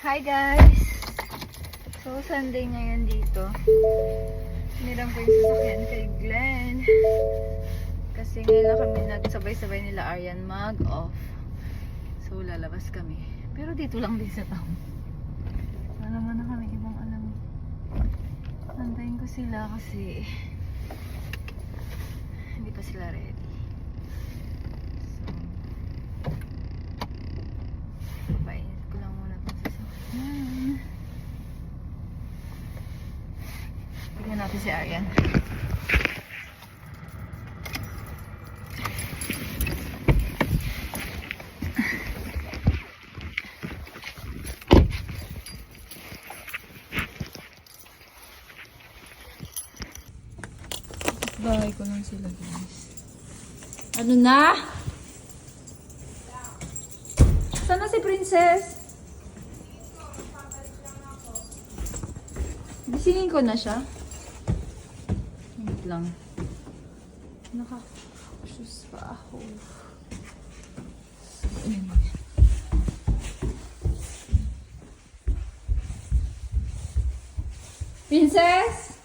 Hi guys! So, Sunday ngayon dito. Nilang ko yung sasakyan kay Glenn. Kasi ngayon lang kami nagsabay-sabay nila Aryan mag-off. So, lalabas kami. Pero dito lang din sa town. Wala naman na kami ibang alam. Nantayin ko sila kasi hindi pa sila ready. So, painit ko lang muna itong sasakyan. Bigyan natin si Aryan. Bahay ko lang sila guys. Ano na? Sana si Princess? Gisingin ko na siya. Wait lang. Nakaka-shoes pa ako. Ayun. Princess?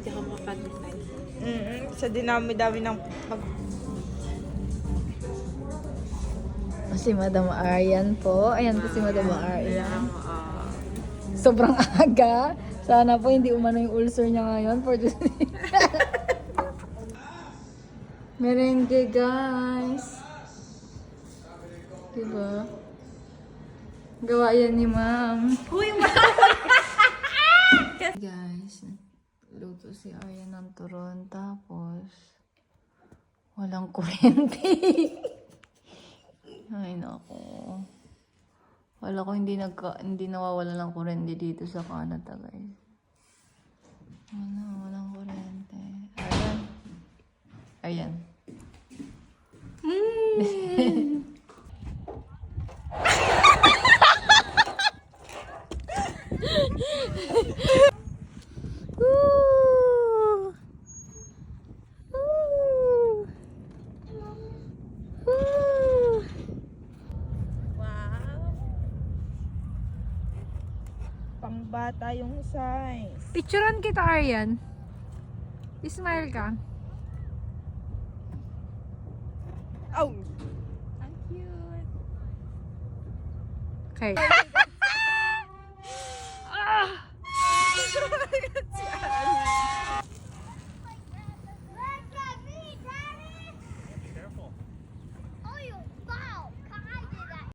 Hindi ka makapag-live. Sa dinami-dami ng Si Madam Aryan po. Ayan po si Madam Aryan. Sobrang aga. Sana po hindi umano yung ulcer niya ngayon for this Merengue guys. Diba? Gawa yan ni Ma'am. Uy, Guys, luto si Aryan ng turon tapos walang kuryente. Ay nako. Wala ko hindi nawawala ng kuryente dito sa Canada, guys. Walang kuryente. Ayan. Ayan. Pangbata yung size. Picturean kita, Aryan. Smile ka. Oh! Ang cute. Okay.